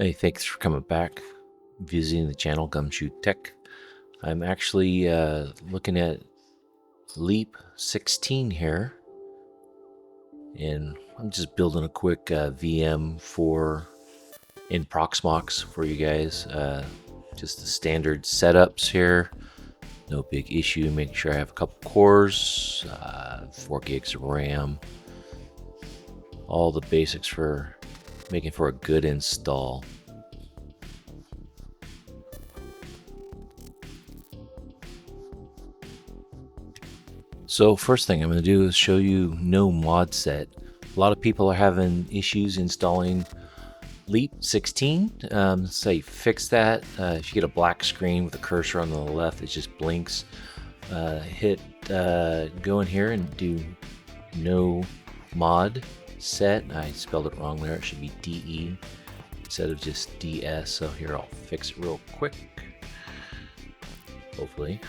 Hey, thanks for coming back, visiting the channel, Gumshoe Tech. I'm actually looking at Leap 16 here, and I'm just building a quick VM in Proxmox for you guys. Just the standard setups here, no big issue. Making sure I have a couple cores, 4 gigs of RAM, all the basics for making for a good install. So first thing I'm going to do is show you NOMODESET. A lot of people are having issues installing Leap 16. So fix that. If you get a black screen with a cursor on the left, it just blinks. Hit go in here and do NOMODESET. I spelled it wrong there. It should be DE instead of just DS. So here, I'll fix it real quick. Hopefully.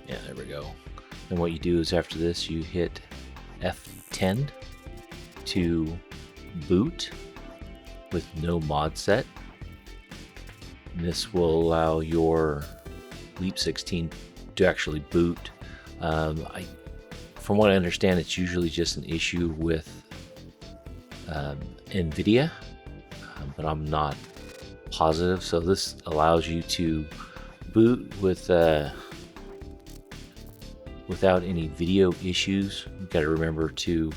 Yeah, there we go. And what you do is after this, you hit F10 to boot with NOMODESET. And this will allow your Leap 16 to actually boot. From what I understand, it's usually just an issue with NVIDIA, but I'm not positive. So this allows you to boot with without any video issues. You've got to remember to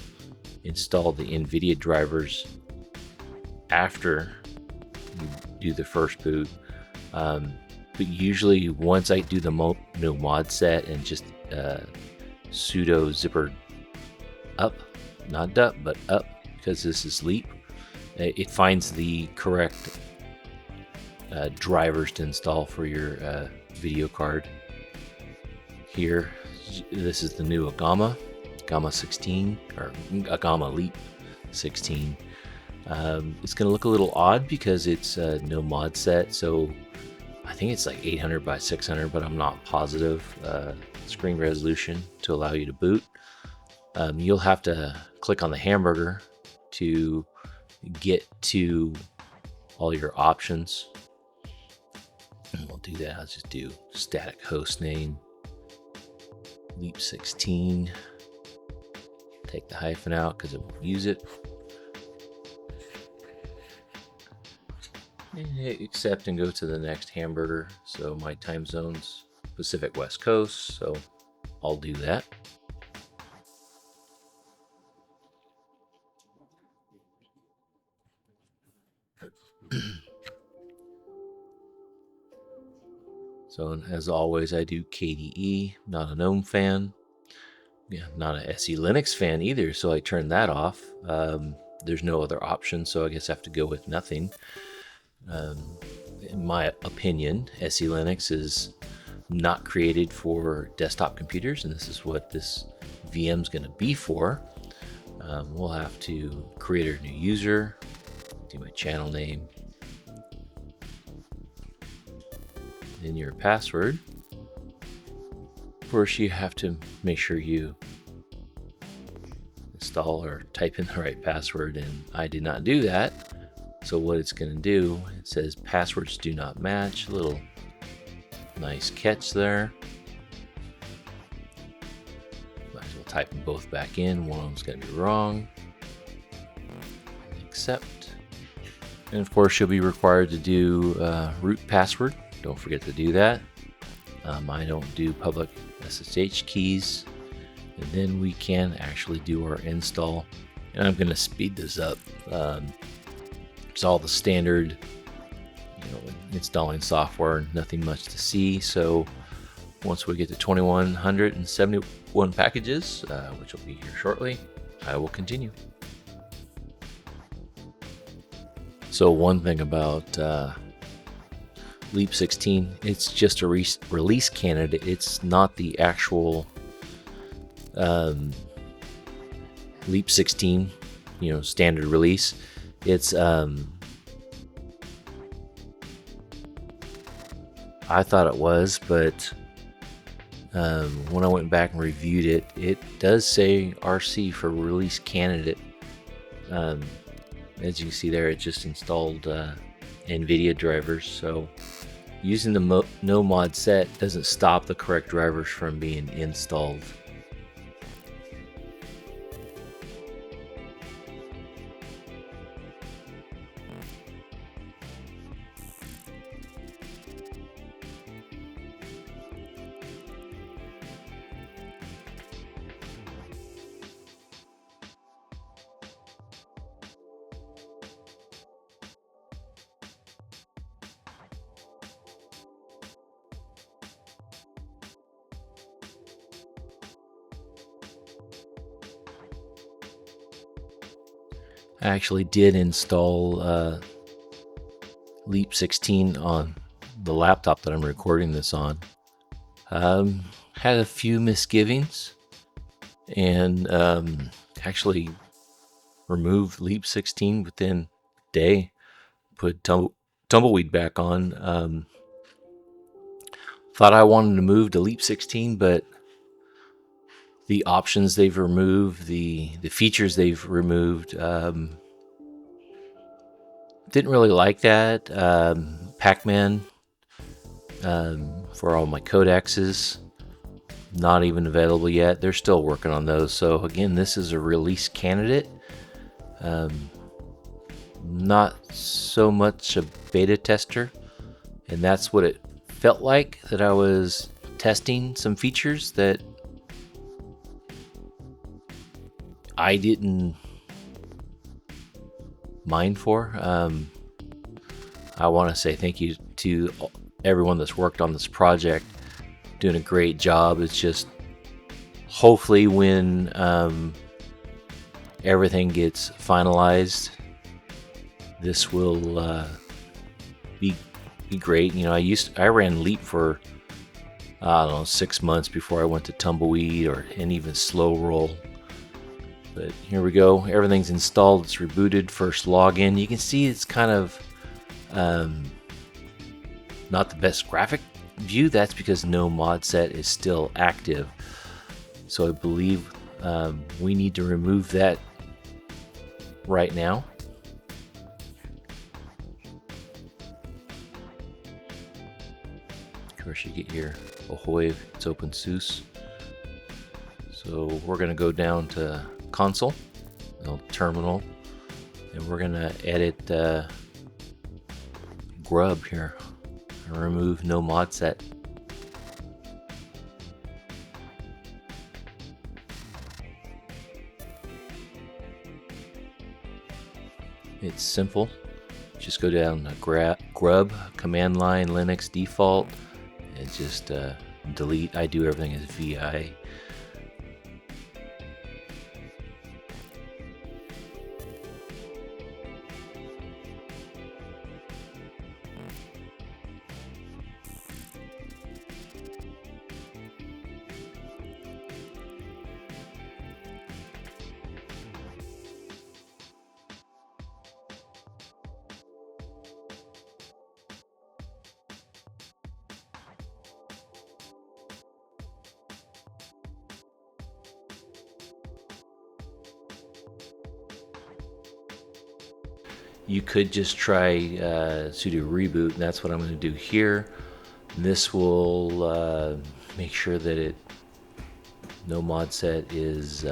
install the NVIDIA drivers after you do the first boot. But usually once I do the NOMODESET and just sudo zypper up, not up, but up, because this is Leap, it finds the correct drivers to install for your video card. Here, this is the new Agama 16, or Agama Leap 16. It's going to look a little odd because it's NOMODESET, so I think it's like 800 by 600, but I'm not positive. Screen resolution to allow you to boot. You'll have to click on the hamburger to get to all your options. And we'll do that. I'll just do static host name. Leap 16. Take the hyphen out because it won't use it. And hit accept and go to the next hamburger. So my time zone's Pacific West Coast, so I'll do that. So as always, I do KDE, not a GNOME fan. Yeah, not a SE Linux fan either, so I turned that off. There's no other option, so I guess I have to go with nothing. In my opinion, SE Linux is not created for desktop computers, and this is what this VM is going to be for. We'll have to create a new user, do my channel name, then your password. First, you have to make sure you install or type in the right password, and I did not do that. So what it's going to do, it says passwords do not match. A little nice catch there. Might as well type them both back in. One of them's going to be wrong. Accept. And of course, you'll be required to do root password. Don't forget to do that. I don't do public SSH keys. And then we can actually do our install. And I'm going to speed this up. It's all the standard, installing software, nothing much to see. So once we get to 2171 packages, which will be here shortly, I will continue. So one thing about Leap 16, it's just a release candidate. It's not the actual Leap 16, standard release. It's I thought it was, but when I went back and reviewed it, it does say RC for release candidate. as you can see there, it just installed NVIDIA drivers. So using the NOMODESET doesn't stop the correct drivers from being installed. I actually did install Leap 16 on the laptop that I'm recording this on. Had a few misgivings and actually removed Leap 16 within a day. Put Tumbleweed back on. Thought I wanted to move to Leap 16, but the options they've removed, the features they've removed, didn't really like that. Packman for all my codecs, not even available yet. They're still working on those. So again, this is a release candidate. Not so much a beta tester, and that's what it felt like, that I was testing some features that I didn't mind for. I want to say thank you to everyone that's worked on this project, doing a great job. It's just hopefully when everything gets finalized, this will be great. You know, I ran Leap for I don't know 6 months before I went to Tumbleweed and even Slow Roll. But here we go. Everything's installed. It's rebooted. First login. You can see it's kind of not the best graphic view. That's because NOMODESET is still active. So I believe we need to remove that right now. Of course, you get your ahoy. It's openSUSE. So we're going to go down to console, terminal, and we're going to edit GRUB here and remove NOMODESET. It's simple. Just go down to GRUB, command line, Linux default, and just delete. I do everything as VI. You could just try sudo reboot, and that's what I'm going to do here. This will make sure that NOMODESET is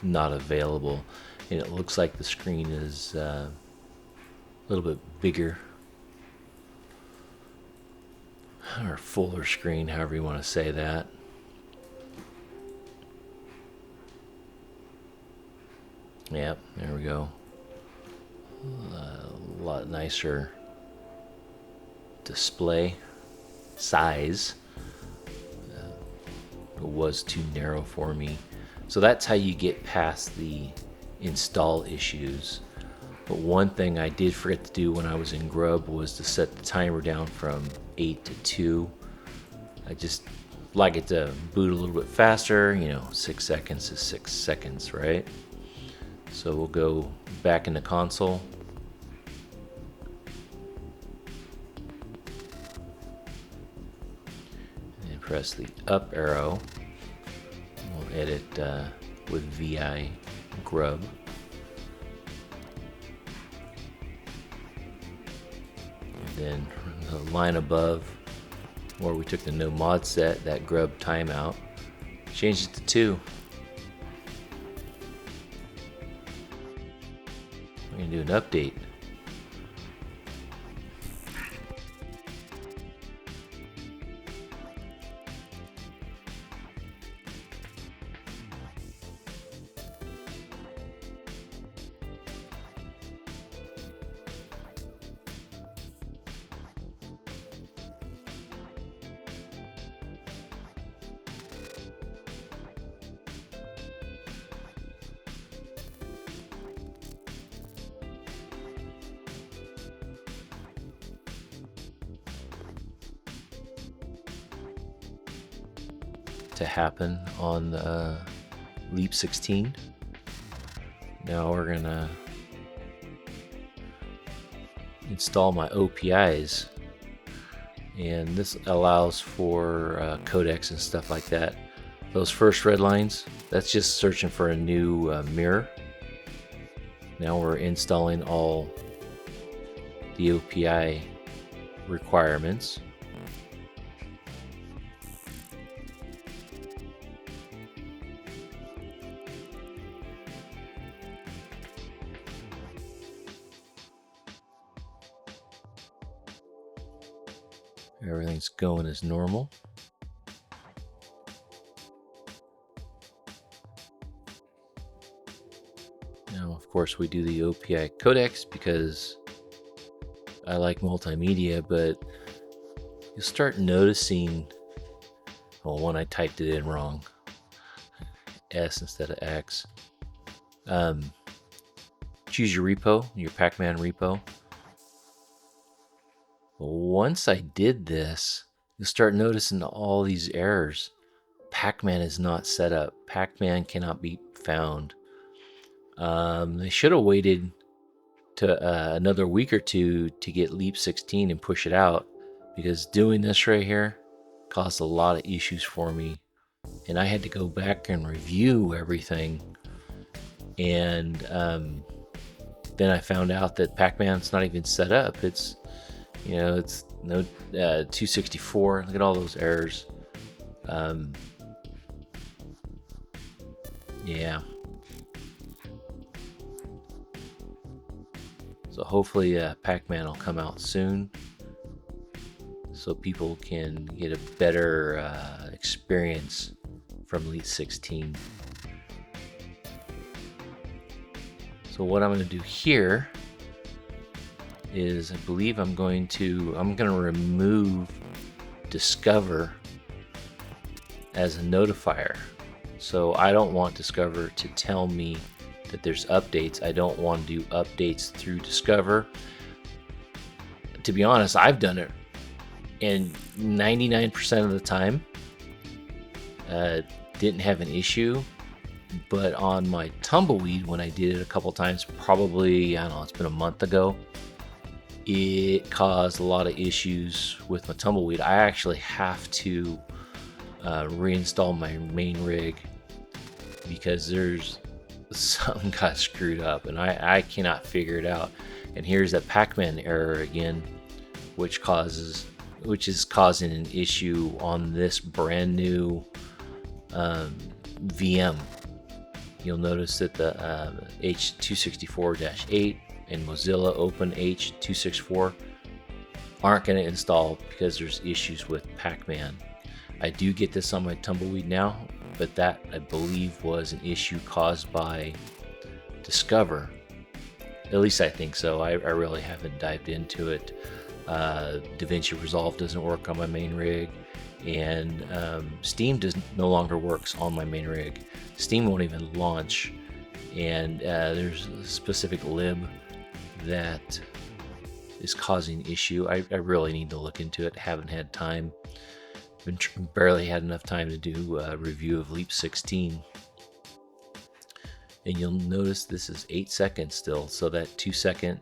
not available, and it looks like the screen is a little bit bigger, or fuller screen, however you want to say that. Yep, there we go. A lot nicer display size. It was too narrow for me. So that's how you get past the install issues. But one thing I did forget to do when I was in GRUB was to set the timer down from 8 to 2. I just like it to boot a little bit faster. You know, 6 seconds is 6 seconds, right? So we'll go back into console. And press the up arrow. We'll edit with VI GRUB. then the line above where we took the NOMODESET, that GRUB timeout, changed it to 2. We're going to do an update. To happen on the Leap 16. Now we're gonna install my OPIs, and this allows for codecs and stuff like that. Those first red lines, that's just searching for a new mirror. Now we're installing all the OPI requirements. Everything's going as normal. Now, of course, we do the OPI codecs because I like multimedia, but you'll start noticing, well, when I typed it in wrong, S instead of X. Choose your repo, your Packman repo. Once I did this, you'll start noticing all these errors. Packman is not set up. Packman cannot be found. They should have waited to another week or two to get Leap 16 and push it out, because doing this right here caused a lot of issues for me, and I had to go back and review everything. And then I found out that Packman's not even set up. It's, you know, it's no 264. Look at all those errors. Yeah. So hopefully Packman will come out soon, so people can get a better experience from Leap 16. So what I'm going to do here is, I believe I'm going to remove Discover as a notifier. So I don't want Discover to tell me that there's updates. I don't want to do updates through Discover. To be honest, I've done it, and 99% of the time didn't have an issue. But on my Tumbleweed, when I did it a couple times, probably, I don't know, it's been a month ago, it caused a lot of issues with my Tumbleweed. I actually have to reinstall my main rig because there's something got screwed up, and I cannot figure it out. And here's that Packman error again, which is causing an issue on this brand new VM. You'll notice that the H264-8 and Mozilla Open H264 aren't going to install because there's issues with Packman. I do get this on my Tumbleweed now, but that, I believe, was an issue caused by Discover. At least I think so. I really haven't dived into it. DaVinci Resolve doesn't work on my main rig, and Steam no longer works on my main rig. Steam won't even launch, and there's a specific lib that is causing issue. I really need to look into it. Haven't had time. Barely had enough time to do a review of Leap 16. And you'll notice this is 8 seconds still, so that 2-second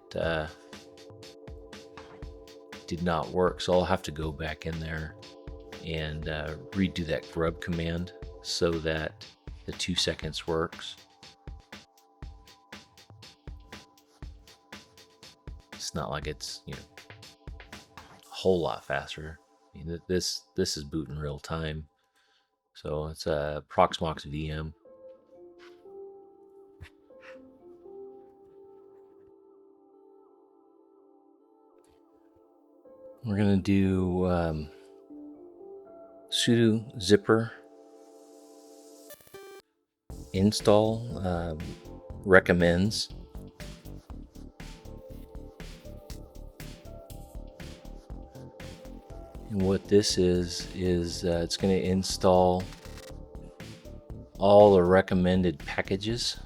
did not work. So I'll have to go back in there and redo that grub command so that the 2 seconds works. It's not like it's, you know, whole lot faster. I mean, this is booting real time. So it's a Proxmox VM. We're gonna do sudo zypper install recommends. And what this is it's going to install all the recommended packages.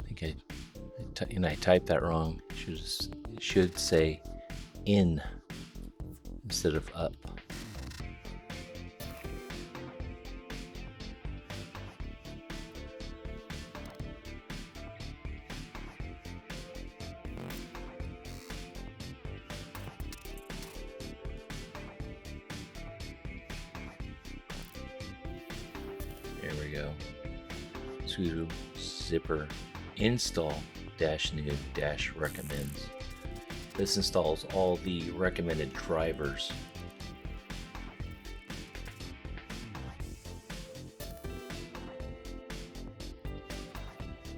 I think I typed that wrong. It should say in instead of up. There we go. Sudo zypper install -new -recommends. This installs all the recommended drivers.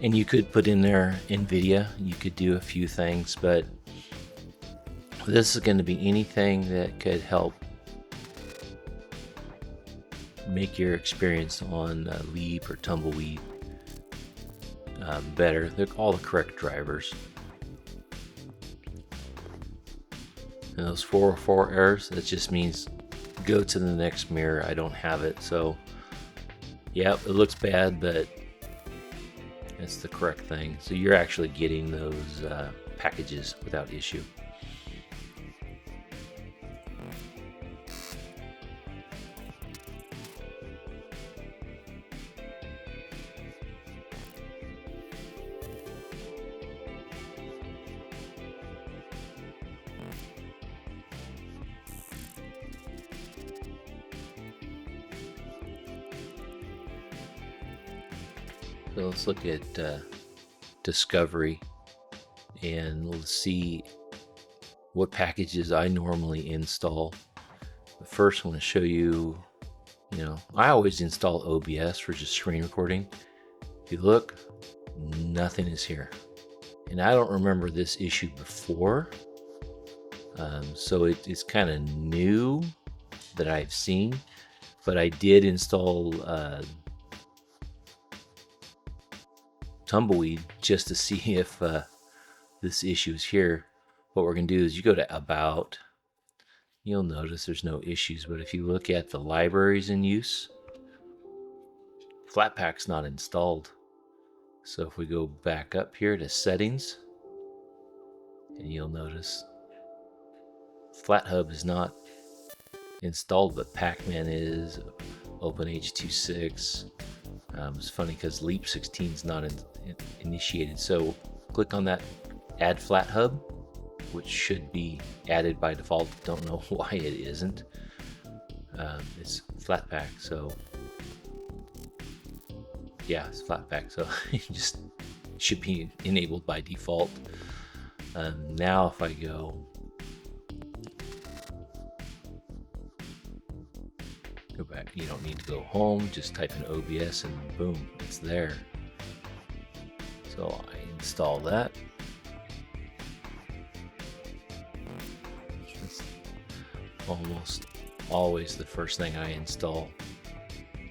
And you could put in there NVIDIA, you could do a few things, but this is going to be anything that could help make your experience on Leap or Tumbleweed better. They're all the correct drivers. And those 404 errors, that just means go to the next mirror. I don't have it, so yeah, it looks bad, but it's the correct thing. So you're actually getting those packages without issue. So let's look at discovery and let's see what packages I normally install. But first I want to show you, I always install OBS for just screen recording. If you look, nothing is here. And I don't remember this issue before. So it's kind of new that I've seen, but I did install Tumbleweed just to see if this issue is here. What we're going to do is you go to About. You'll notice there's no issues, but if you look at the libraries in use, Flatpak's not installed. So if we go back up here to Settings, and you'll notice Flathub is not installed, but Packman is, OpenH26. It's funny because Leap 16 is not initiated. So click on that Add Flathub, which should be added by default. Don't know why it isn't. It's Flatpak, so yeah, it's Flatpak. So it just should be enabled by default. Now if I go back, you don't need to go home, just type in OBS and boom, it's there. So I install that. That's almost always the first thing I install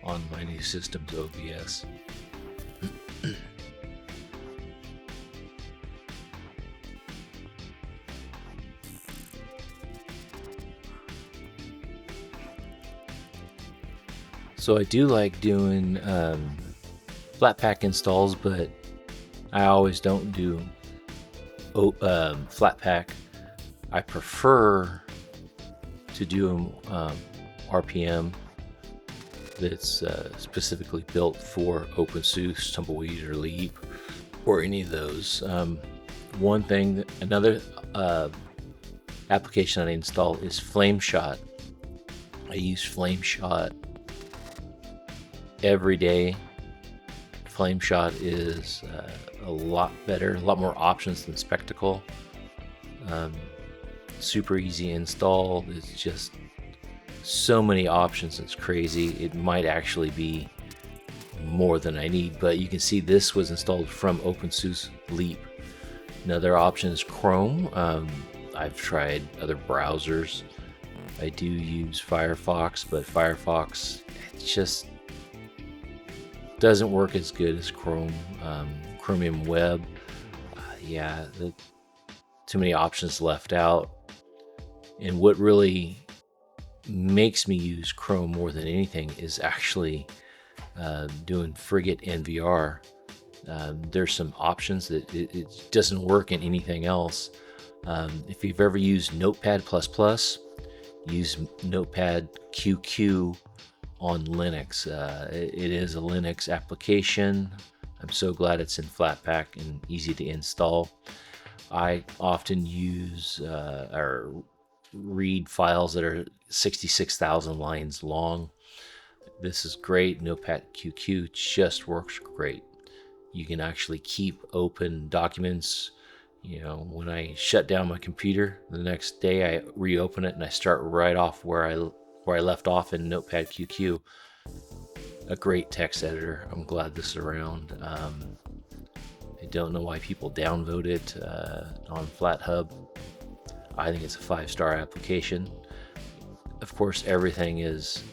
on my new system's OBS. So I do like doing Flatpak installs, but I always don't do Flatpak. I prefer to do RPM that's specifically built for openSUSE, Tumbleweed, or Leap, or any of those. Another application I install is Flameshot. I use Flameshot every day Flameshot is a lot better, a lot more options than Spectacle. Super easy install. It's just so many options, it's crazy. It might actually be more than I need, but you can see this was installed from openSUSE Leap. Another option is Chrome. I've tried other browsers. I do use Firefox, but Firefox, it just doesn't work as good as Chrome. Chromium Web, yeah, too many options left out. And what really makes me use Chrome more than anything is actually doing Frigate NVR. There's some options that it doesn't work in anything else. If you've ever used Notepad++, use NotepadQQ on Linux. It is a Linux application. I'm so glad it's in Flatpak and easy to install. I often use or read files that are 66,000 lines long. This is great. NotepadQQ just works great. You can actually keep open documents. You know, when I shut down my computer, the next day I reopen it and I start right off where I left off in NotepadQQ. A great text editor. I'm glad this is around. I don't know why people downvote it on Flathub. I think it's a 5-star application. Of course, everything is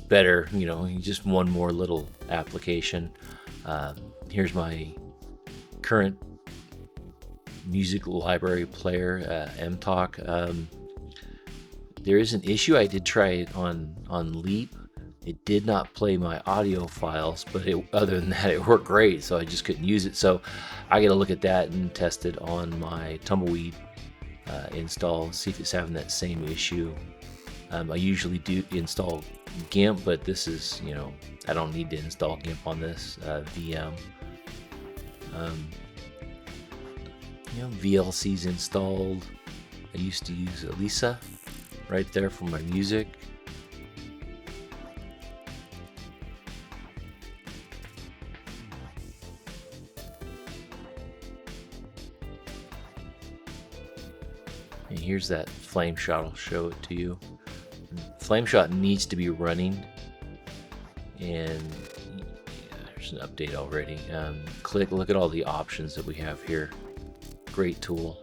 better. You know, just one more little application. Here's my current music library player, MTalk. There is an issue. I did try it on Leap. It did not play my audio files, but other than that, it worked great. So I just couldn't use it. So I got to look at that and test it on my Tumbleweed install, see if it's having that same issue. I usually do install GIMP, but this is, you know, I don't need to install GIMP on this VM. You know, VLC's installed. I used to use Elisa right there for my music. And here's that Flameshot. I'll show it to you. Flameshot needs to be running, and there's an update already. Look at all the options that we have here. Great tool.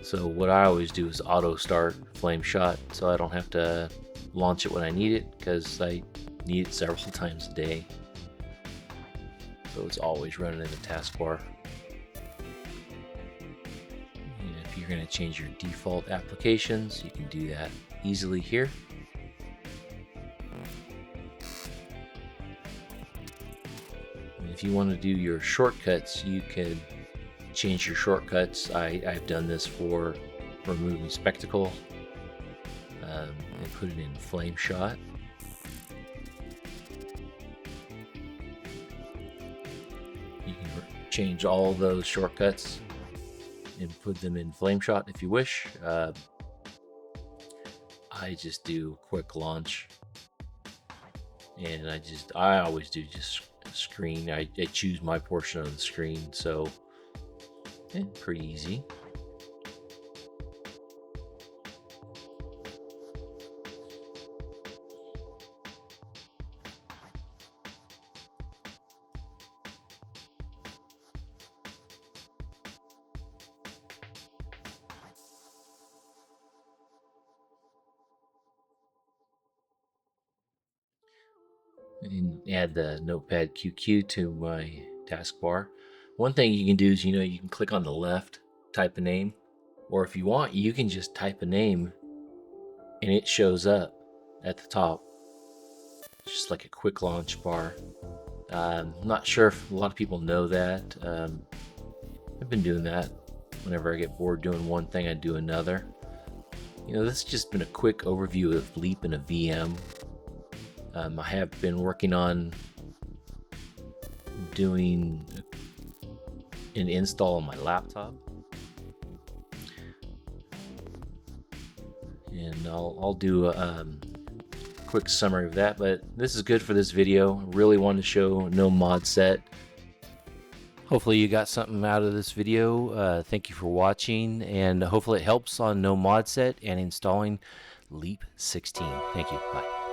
So what I always do is auto start Flameshot, so I don't have to launch it when I need it, because I need it several times a day. So it's always running in the taskbar. If you're going to change your default applications, you can do that easily here. And if you want to do your shortcuts, you can change your shortcuts. I've done this for removing Spectacle and put it in Flameshot. You can change all those shortcuts and put them in Flameshot if you wish. I just do quick launch, and I always do just screen. I choose my portion of the screen, so pretty easy. And add the NotepadQQ to my taskbar. One thing you can do is, you know, you can click on the left, type a name, or if you want, you can just type a name and it shows up at the top, just like a quick launch bar. I'm not sure if a lot of people know that. I've been doing that. Whenever I get bored doing one thing, I do another. You know, this has just been a quick overview of Leap in a VM. I have been working on doing an install on my laptop, and I'll do a quick summary of that, but this is good for this video. Really wanted to show NOMODESET. Hopefully you got something out of this video. Thank you for watching, and hopefully it helps on NOMODESET and installing Leap 16. Thank you. Bye.